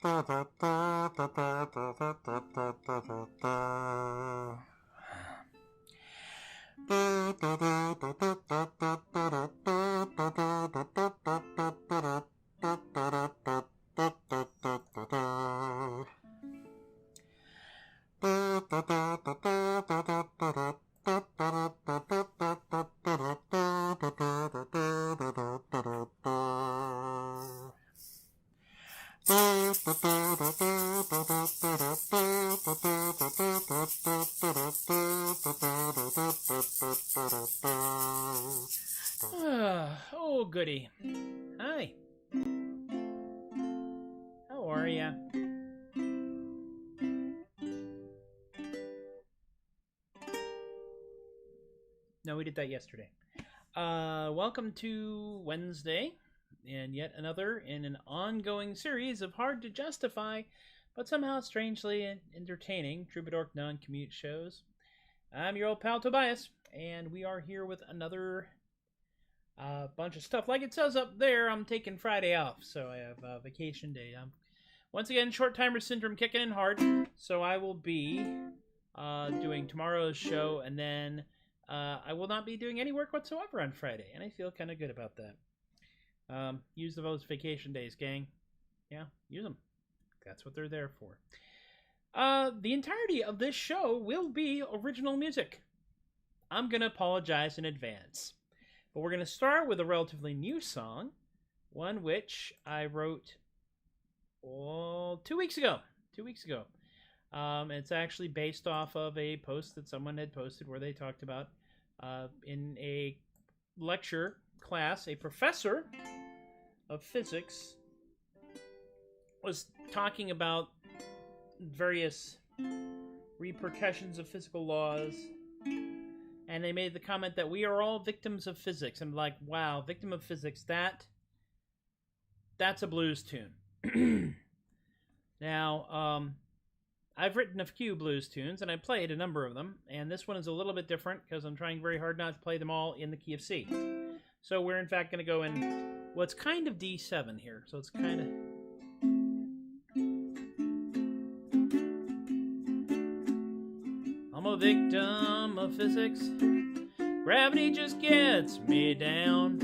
Oh, goody. Hi. How are ya? No, we did that yesterday. Welcome to Wednesday, and yet another in an ongoing series of hard to justify, but somehow strangely entertaining Troubadork non-commute shows. I'm your old pal Tobias, and we are here with another bunch of stuff. Like it says up there, I'm taking Friday off, so I have a vacation day. Once again, short timer syndrome kicking in hard, so I will be doing tomorrow's show, and then I will not be doing any work whatsoever on Friday, and I feel kind of good about that. Use those vacation days, gang. Yeah, use them. That's what they're there for. The entirety of this show will be original music. I'm going to apologize in advance. But we're going to start with a relatively new song, one which I wrote 2 weeks ago. It's actually based off of a post that someone had posted where they talked about in a lecture class, a professor of physics was talking about various repercussions of physical laws, and they made the comment that we are all victims of physics. And I'm like, wow, victim of physics, that's a blues tune. Now, I've written a few blues tunes, and I played a number of them, and this one is a little bit different because I'm trying very hard not to play them all in the key of C. So we're in fact going to go in what's kind of D7 here, so it's kind of... I'm a victim of physics. Gravity just gets me down.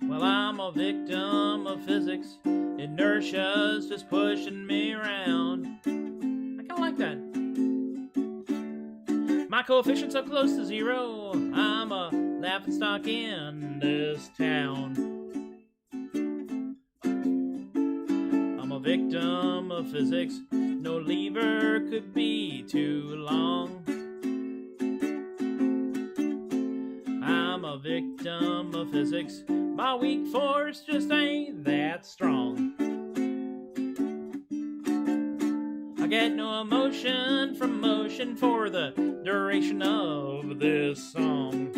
Well, I'm a victim of physics. Inertia's just pushing me around. I kind of like that. My coefficient's so close to zero. I'm a laughingstock in this town. I'm a victim of physics. No lever could be too long. I'm a victim of physics. My weak force just ain't that strong. I get no emotion from motion for the duration of this song.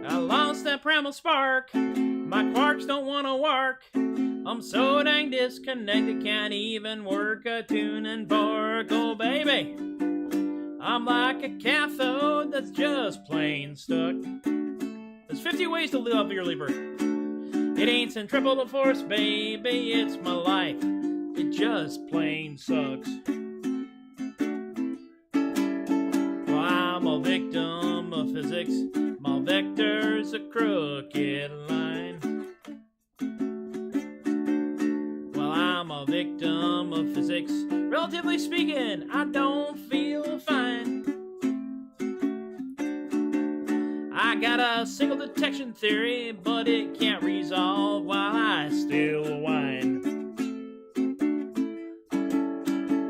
I lost that primal spark. My quarks don't want to work. I'm so dang disconnected, can't even work a tune and fork. Oh, baby, I'm like a cathode that's just plain stuck. There's 50 ways to love your lever. It ain't centripetal force, baby, it's my life. It just plain sucks. Well, I'm a victim of physics. My vector's a crooked line. I'm a victim of physics. Relatively speaking, I don't feel fine. I got a single detection theory, but it can't resolve while I still whine.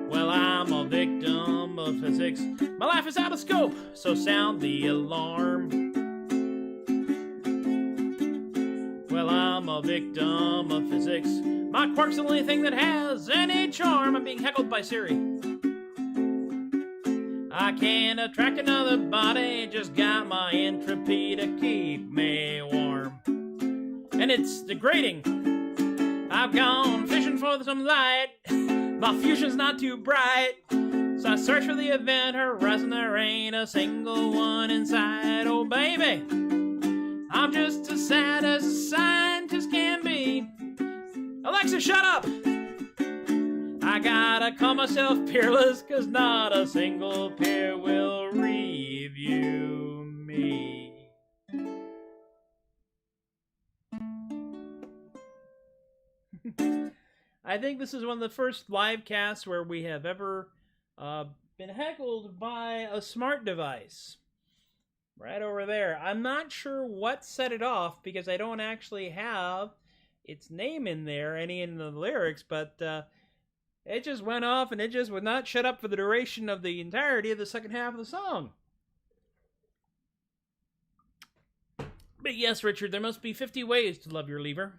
Well, I'm a victim of physics. My life is out of scope, so sound the alarm. Well, I'm a victim of physics. My quark's the only thing that has any charm. I'm being heckled by Siri. I can't attract another body, just got my entropy to keep me warm. And it's degrading. I've gone fishing for some light. My fusion's not too bright. So I search for the event horizon, there ain't a single one inside. Oh baby, I'm just as sad to shut up! I gotta call myself peerless, 'cause not a single peer will review me. I think this is one of the first live casts where we have ever been heckled by a smart device. Right over there. I'm not sure what set it off, because I don't actually have its name in there, any in the lyrics, but it just went off, and it just would not shut up for the duration of the entirety of the second half of the song. But yes, Richard, there must be 50 ways to love your lever.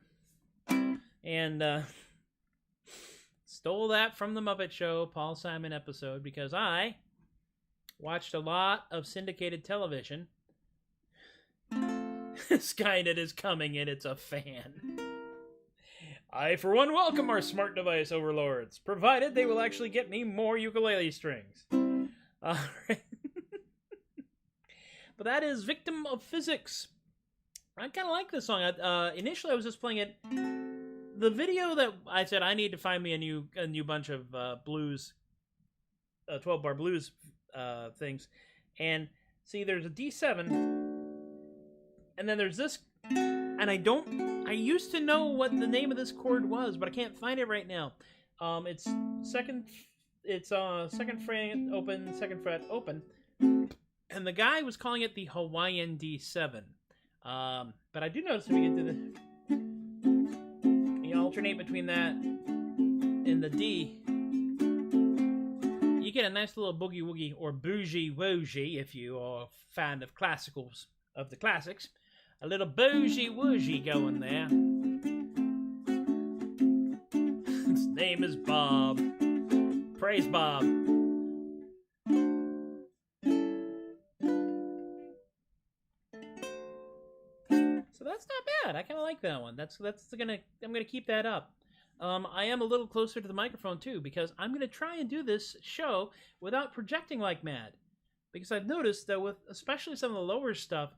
And stole that from the Muppet Show, Paul Simon episode, because I watched a lot of syndicated television. Skynet is coming, and it's a fan. I, for one, welcome our smart device overlords, provided they will actually get me more ukulele strings. Alright. But that is Victim of Physics. I kind of like this song. Initially, I was just playing it. The video that I said I need to find me a new bunch of blues, 12-bar blues things. And see, there's a D7, and then there's this, and I used to know what the name of this chord was, but I can't find it right now. It's second fret open, second fret open, and the guy was calling it the Hawaiian D7. But I do notice when you get to the, you alternate between that and the D, you get a nice little boogie woogie, or bougie woogie if you are a fan of classicals, of the classics. A little bougie woogie going there. His name is Bob. Praise Bob. So that's not bad. I kind of like that one. I'm gonna keep that up. I am a little closer to the microphone too, because I'm gonna try and do this show without projecting like mad. Because I've noticed that with especially some of the lower stuff,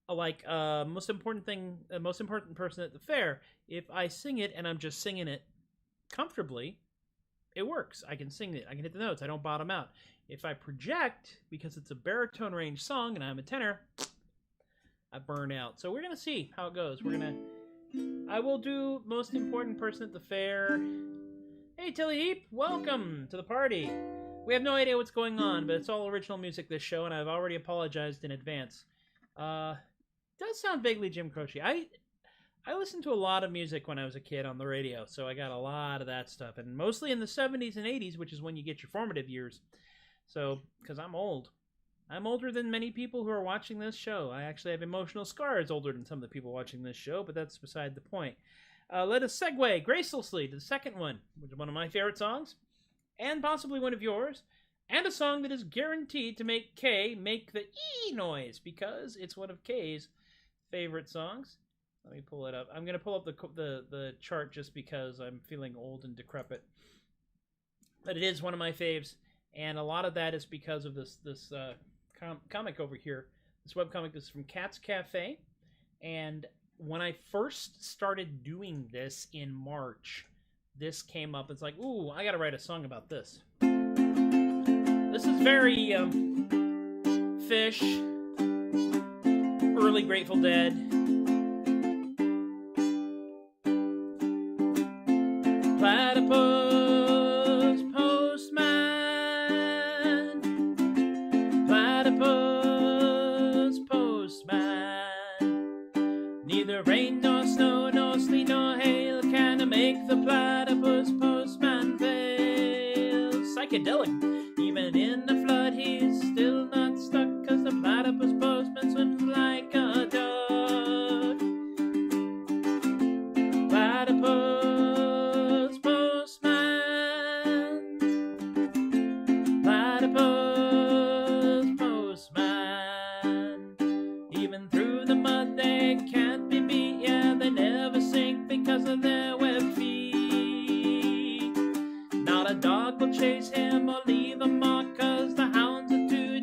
like most important person at the fair, if I sing it and I'm just singing it comfortably, it works. I can sing it. I can hit the notes. I don't bottom out. If I project, because it's a baritone range song and I'm a tenor, I burn out. So we're gonna see how it goes. I will do most important person at the fair. Hey Tilly Heap, welcome to the party. We have no idea what's going on, but it's all original music this show, and I've already apologized in advance. Does sound vaguely Jim Croce. I listened to a lot of music when I was a kid on the radio, so I got a lot of that stuff, and mostly in the 70s and 80s, which is when you get your formative years. So, because I'm old. I'm older than many people who are watching this show. I actually have emotional scars older than some of the people watching this show, but that's beside the point. Let us segue gracelessly to the second one, which is one of my favorite songs, and possibly one of yours, and a song that is guaranteed to make Kay make the E noise, because it's one of Kay's favorite songs. Let me pull it up. I'm going to pull up the chart just because I'm feeling old and decrepit. But it is one of my faves, and a lot of that is because of this comic over here. This webcomic is from Cat's Cafe, and when I first started doing this in March, this came up. It's like, ooh, I got to write a song about this. This is very Fish, early Grateful Dead. Platypus, postman. Platypus, postman. Neither rain nor snow nor sleet nor hail can make the platypus postman fail. Psychedelic, even in the flood he's still not stuck, 'cause the platypus postman swims like a duck. Platypus postman. Platypus postman. Even through the mud they can't be beat, yeah, they never sink because of their web feet. Not a dog will chase him or leave a mark, 'cause the hounds are too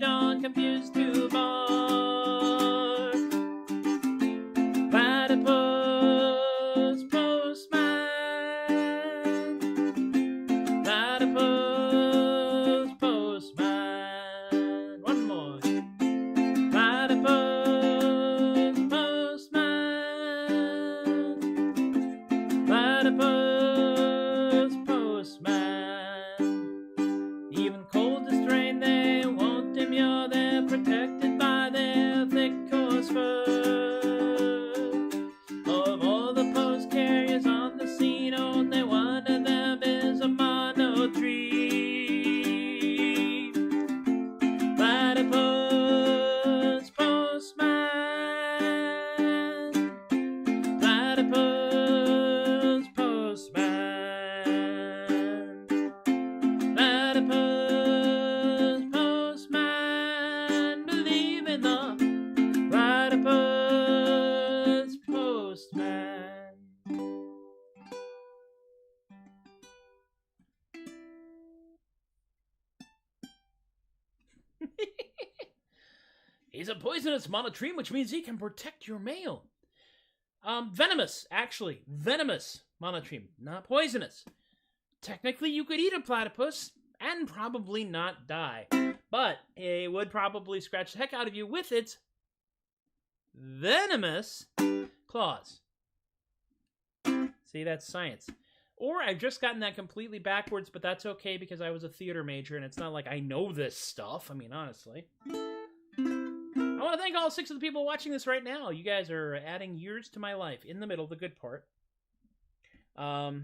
Platypus, postman. Even coldest rain, they won't demur. They're protected by their thick coarse fur. Of all the post carriers on the scene, only one of them is a mono tree. Platypus, postman. Platypus, postman. Platypus, postman. Believe in the platypus, postman. He's a poisonous monotreme, which means he can protect your mail. Venomous, actually. Venomous monotreme, not poisonous. Technically, you could eat a platypus and probably not die. But it would probably scratch the heck out of you with its venomous claws. See, that's science. Or I've just gotten that completely backwards, but that's okay because I was a theater major and it's not like I know this stuff. I mean, honestly. I want to thank all 6 of the people watching this right now. You guys are adding years to my life. In the middle, the good part. The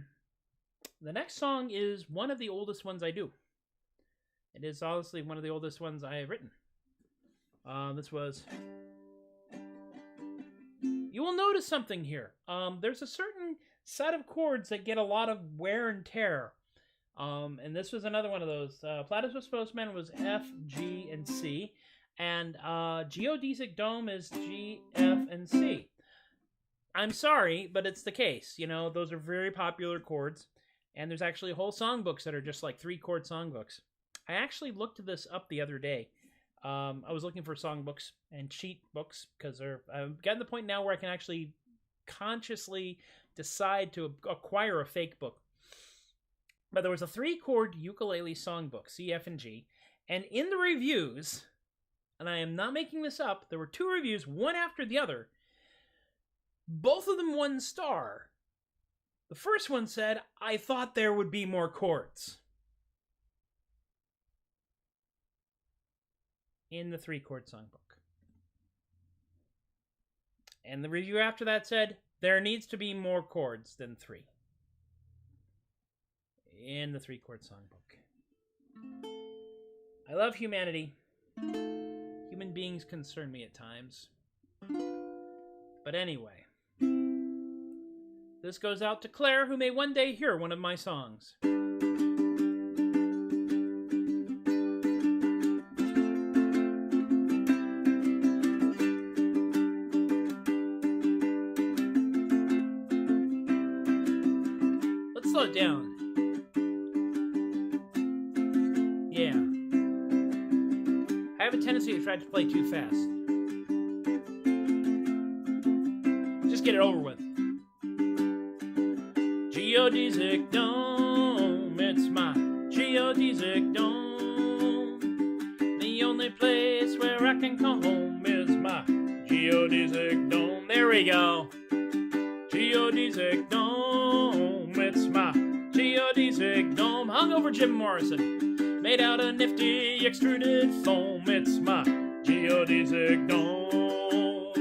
next song is one of the oldest ones I do. It is honestly one of the oldest ones I have written. This was... You will notice something here. There's a certain set of chords that get a lot of wear and tear. And this was another one of those. Platypus Postman was F, G, and C. And Geodesic Dome is G, F, and C. I'm sorry, but it's the case. You know, those are very popular chords. And there's actually whole songbooks that are just like 3-chord songbooks. I actually looked this up the other day. I was looking for songbooks and cheat books because I've gotten to the point now where I can actually consciously decide to acquire a fake book. But there was a 3-chord ukulele songbook, C, F, and G. And in the reviews... And I am not making this up. There were 2 reviews, one after the other. Both of them 1 star. The first one said, I thought there would be more chords. In the 3-chord songbook. And the review after that said, there needs to be more chords than 3. In the 3-chord songbook. I love humanity. Human beings concern me at times. But anyway. This goes out to Claire, who may one day hear one of my songs. Let's slow it down. Yeah. I have a tendency to try to play too fast. Just get it over with. Geodesic Dome, it's my Geodesic Dome. The only place where I can come home is my Geodesic Dome. There we go. Geodesic Dome, it's my Geodesic Dome. Hung over Jim Morrison. Made out of nifty extruded foam, it's my Geodesic Dome.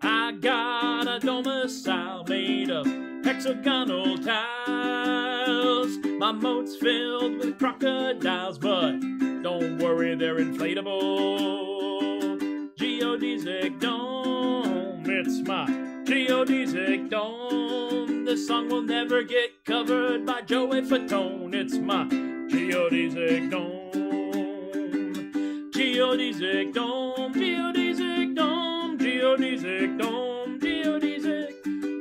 I got a domicile made of hexagonal tiles. My moat's filled with crocodiles, but don't worry, they're inflatable. Geodesic Dome, it's my Geodesic Dome. This song will never get covered by Joey Fatone. It's my Geodesic Dome. Geodesic Dome, Geodesic Dome, Geodesic Dome, Geodesic.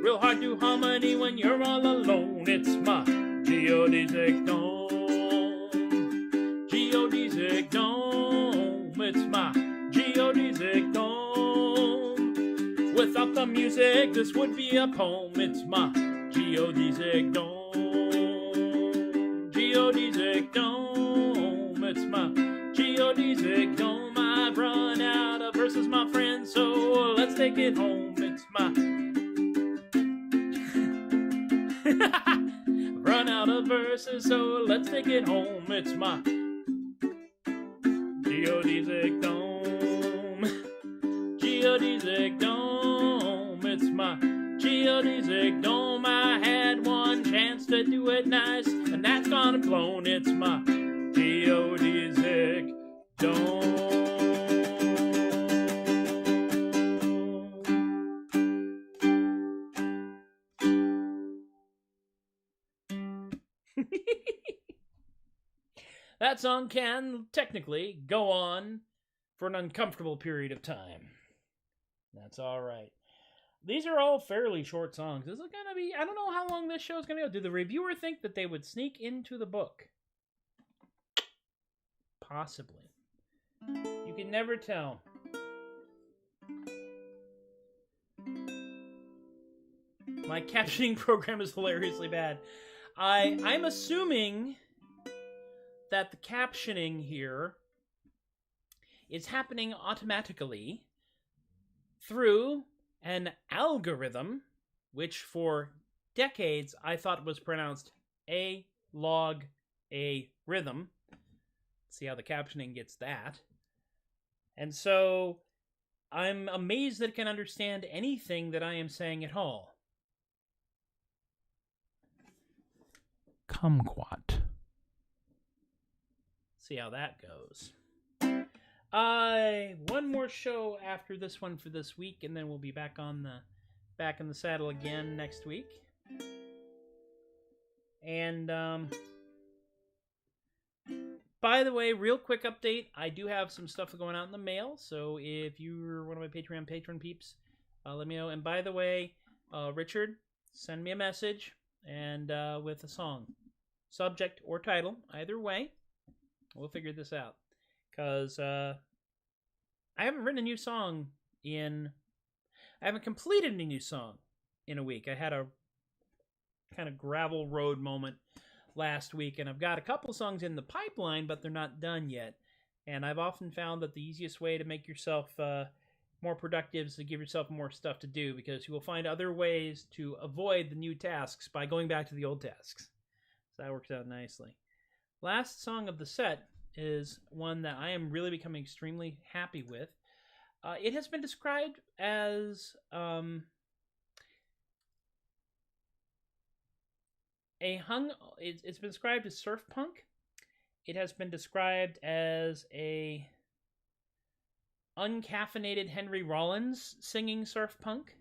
Real hard to harmony when you're all alone. It's my Geodesic Dome. Geodesic Dome, it's my Geodesic Dome. Without the music, this would be a poem. It's my Geodesic Dome. Geodesic Dome, it's my Geodesic Dome. I've run out of verses, my friend, so let's take it home. It's my Run out of verses, so let's take it home. It's my Geodesic dome. Geodesic dome. It's my Geodesic dome. I had one chance to do it nice, and that's gone and blown. It's my Geodesic dome. That song can technically go on for an uncomfortable period of time. That's all right. These are all fairly short songs. This is going to be, I don't know how long this show is going to go. Did the reviewer think that they would sneak into the book? Possibly. You can never tell. My captioning program is hilariously bad. I'm assuming that the captioning here is happening automatically through an algorithm, which for decades I thought was pronounced a log a rhythm. Let's see how the captioning gets that. And so I'm amazed that it can understand anything that I am saying at all. Kumquat. See how that goes. One more show after this one for this week, and then we'll be back in the saddle again next week. And by the way, real quick update, I do have some stuff going out in the mail, so if you're one of my Patreon patron peeps, let me know. And by the way, Richard, send me a message and with a song, subject or title, either way. We'll figure this out, because I haven't written a new song I haven't completed a new song in a week. I had a kind of gravel road moment last week, and I've got a couple songs in the pipeline, but they're not done yet. And I've often found that the easiest way to make yourself more productive is to give yourself more stuff to do, because you will find other ways to avoid the new tasks by going back to the old tasks. So that works out nicely. Last song of the set is one that I am really becoming extremely happy with. It has been described as it's been described as surf punk. It has been described as a uncaffeinated Henry Rollins singing surf punk.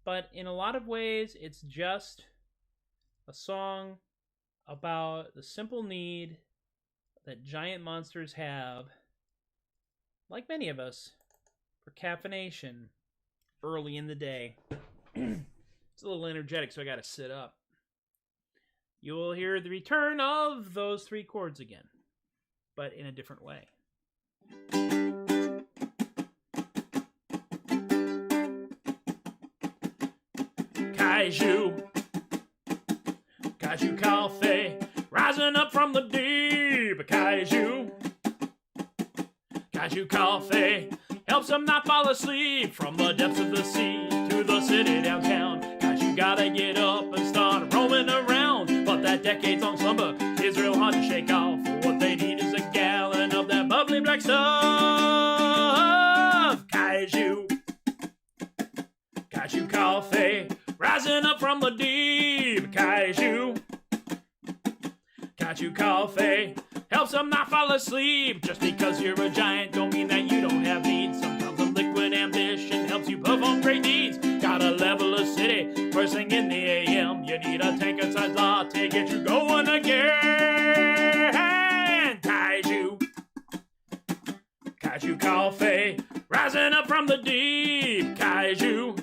But in a lot of ways, it's just a song about the simple need that giant monsters have, like many of us, for caffeination early in the day. It's a little energetic, so I gotta sit up. You will hear the return of those three chords again, but in a different way. Kaiju, Kaiju coffee, rising up from the deep. Kaiju, Kaiju coffee, helps them not fall asleep. From the depths of the sea to the city downtown, Kaiju gotta get up and start roaming around. But that decades-long slumber is real hard to shake off. What they need is a gallon of that bubbly black stuff. Kaiju, Kaiju coffee, rising up from the deep. Kaiju, Kaiju coffee, helps them not fall asleep. Just because you're a giant don't mean that you don't have needs. Sometimes a liquid ambition helps you perform great deeds. Gotta level a city first thing in the AM. You need a tanker-sized latte, get you going again. Kaiju, Kaiju coffee, rising up from the deep. Kaiju,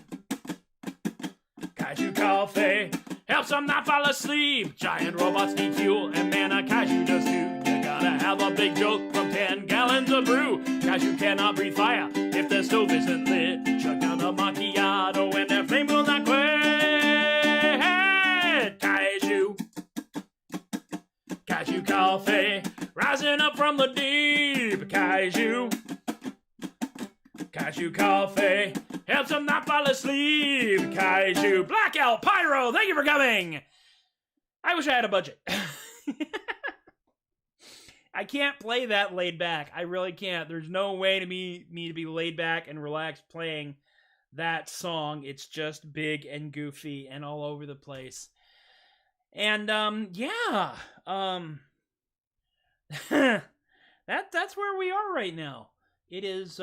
Kaiju coffee, helps them not fall asleep. Giant robots need fuel, and man, a Kaiju does too. You gotta have a big joke from 10 gallons of brew. Kaiju cannot breathe fire if their stove isn't lit. Chuck down a macchiato and their flame will not quit. Kaiju, Kaiju coffee, rising up from the deep. Kaiju, Kaiju coffee, Helps them not fall asleep. Kaiju, Blackout, Pyro, thank you for coming. I wish I had a budget. I can't play that laid back. I really can't. There's no way to me to be laid back and relaxed playing that song. It's just big and goofy and all over the place. And yeah. That's where we are right now. It is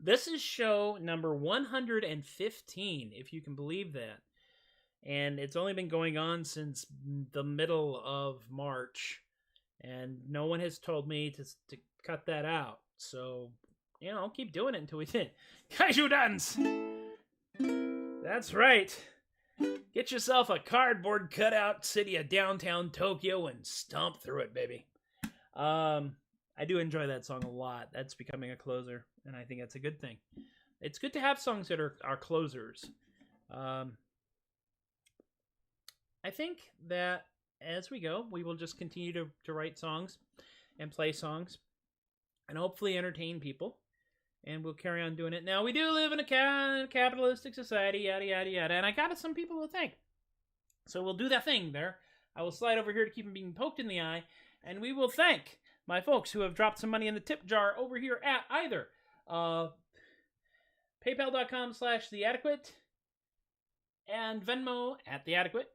this is show number 115, if you can believe that. And it's only been going on since the middle of March. And no one has told me to cut that out. So, I'll keep doing it until we hit Kaiju Dance! That's right. Get yourself a cardboard cutout city of downtown Tokyo and stomp through it, baby. I do enjoy that song a lot. That's becoming a closer, and I think that's a good thing. It's good to have songs that are closers. I think that as we go, we will just continue to write songs and play songs and hopefully entertain people, and we'll carry on doing it. Now, we do live in a capitalistic society, yada, yada, yada, and I got some people to thank. So we'll do that thing there. I will slide over here to keep them being poked in the eye, and we will thank my folks who have dropped some money in the tip jar over here at either PayPal.com/TheAdequate and Venmo at TheAdequate.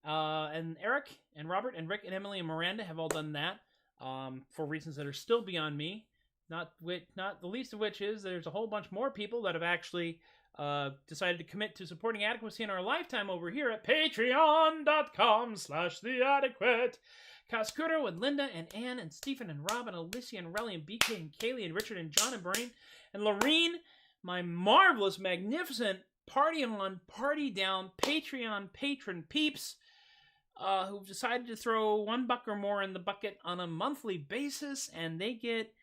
And Eric and Robert and Rick and Emily and Miranda have all done that for reasons that are still beyond me. Not the least of which is there's a whole bunch more people that have actually decided to commit to supporting adequacy in our lifetime over here at patreon.com/TheAdequate. Kaskuro and Linda and Ann and Stephen and Rob and Alicia and Relly and BK and Kaylee and Richard and John and Brain and Lorene, my marvelous, magnificent party on, party down Patreon patron peeps who've decided to throw $1 or more in the bucket on a monthly basis, and they get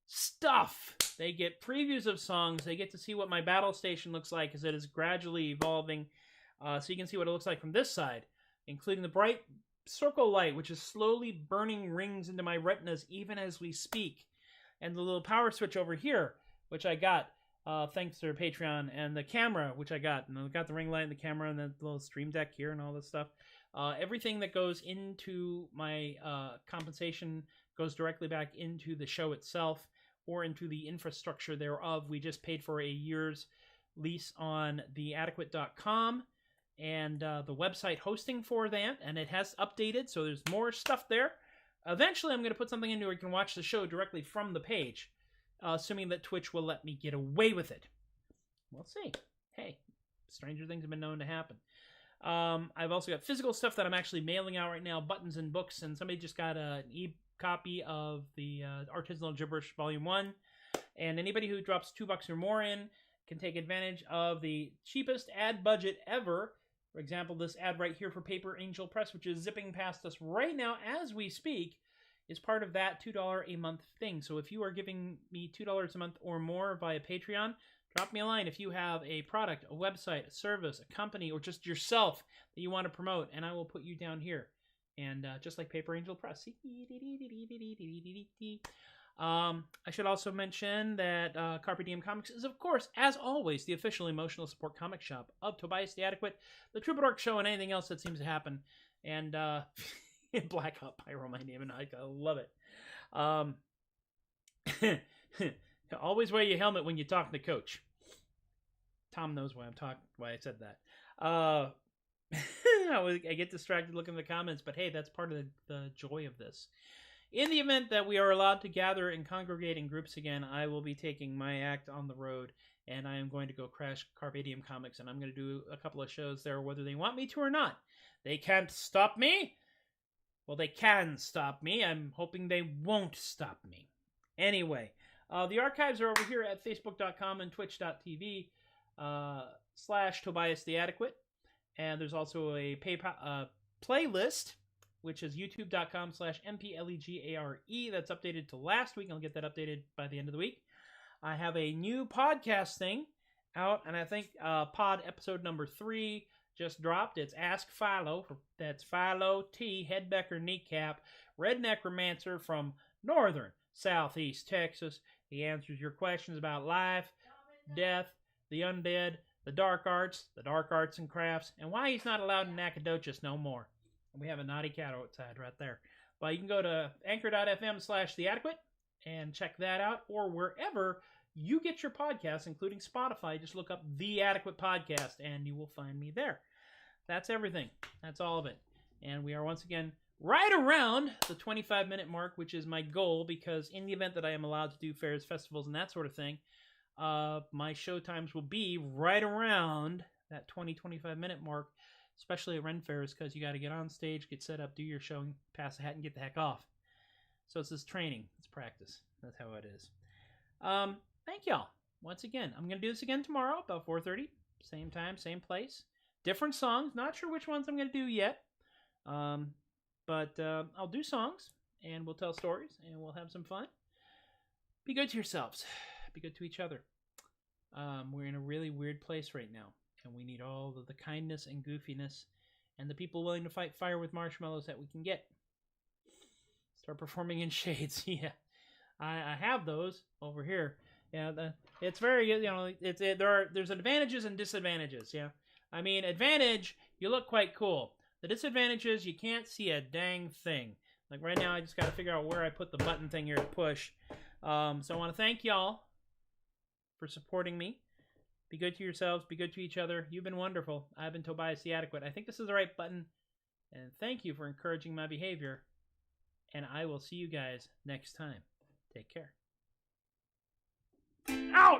stuff. They get previews of songs. They get to see what my battle station looks like as it is gradually evolving. So you can see what it looks like from this side, including the bright circle light, which is slowly burning rings into my retinas even as we speak. And the little power switch over here, which I got thanks to Patreon, and the camera, which I got. And I got the ring light and the camera and the little stream deck here and all this stuff. Everything that goes into my compensation goes directly back into the show itself or into the infrastructure thereof. We just paid for a year's lease on theadequate.com and the website hosting for that, and it has updated, so there's more stuff there. Eventually, I'm going to put something in where you can watch the show directly from the page, assuming that Twitch will let me get away with it. We'll see. Hey, stranger things have been known to happen. I've also got physical stuff that I'm actually mailing out right now, buttons and books, and somebody just got an e-copy of the Artisanal Gibberish Volume 1, and anybody who drops $2 or more in can take advantage of the cheapest ad budget ever. For example, this ad right here for Paper Angel Press, which is zipping past us right now as we speak, is part of that $2 a month thing. So if you are giving me $2 a month or more via Patreon, drop me a line if you have a product, a website, a service, a company, or just yourself that you want to promote, and I will put you down here. And just like Paper Angel Press. I should also mention that Carpe Diem Comics is, of course, as always, the official emotional support comic shop of Tobias the Adequate, the Troubadork Show, and anything else that seems to happen. And Blackout Pyro, my name, and I love it. Always wear your helmet when you're talking to Coach. Tom knows why I said that. I get distracted looking at the comments, but hey, that's part of the joy of this. In the event that we are allowed to gather and congregate in groups again, I will be taking my act on the road, and I am going to go crash Carpe Diem Comics, and I'm going to do a couple of shows there, whether they want me to or not. They can't stop me. Well, they can stop me. I'm hoping they won't stop me. Anyway, the archives are over here at facebook.com and twitch.tv /Tobias the Adequate, and there's also a PayPal playlist, which is youtube.com/MPLEGARE. That's updated to last week. I'll get that updated by the end of the week. I have a new podcast thing out, and I think pod episode number 3 just dropped. It's Ask Philo. That's Philo T. Headbecker Kneecap, redneck romancer from northern southeast Texas. He answers your questions about life, death, the undead, the dark arts and crafts, and why he's not allowed in Nacogdoches no more. And we have a naughty cat outside right there. But you can go to anchor.fm/theadequate and check that out, or wherever you get your podcasts, including Spotify. Just look up The Adequate Podcast, and you will find me there. That's everything. That's all of it. And we are once again right around the 25-minute mark, which is my goal, because in the event that I am allowed to do fairs, festivals, and that sort of thing, my show times will be right around that 25-minute mark, especially at Ren fairs, because you got to get on stage, get set up, do your show, pass the hat, and get the heck off. So it's this training. It's practice. That's how it is. Thank y'all. Once again, I'm going to do this again tomorrow, about 4:30. Same time, same place. Different songs. Not sure which ones I'm going to do yet. But I'll do songs, and we'll tell stories, and we'll have some fun. Be good to yourselves. Be good to each other. We're in a really weird place right now, and we need all of the kindness and goofiness and the people willing to fight fire with marshmallows that we can get. Start performing in shades. Yeah, I have those over here. Yeah, it's very, there's advantages and disadvantages. Yeah, I mean, advantage, you look quite cool. The disadvantage is you can't see a dang thing. Like right now, I just got to figure out where I put the button thing here to push. So I want to thank y'all for supporting me. Be good to yourselves. Be good to each other. You've been wonderful. I've been Tobias the Adequate. I think this is the right button. And thank you for encouraging my behavior. And I will see you guys next time. Take care. Ouch!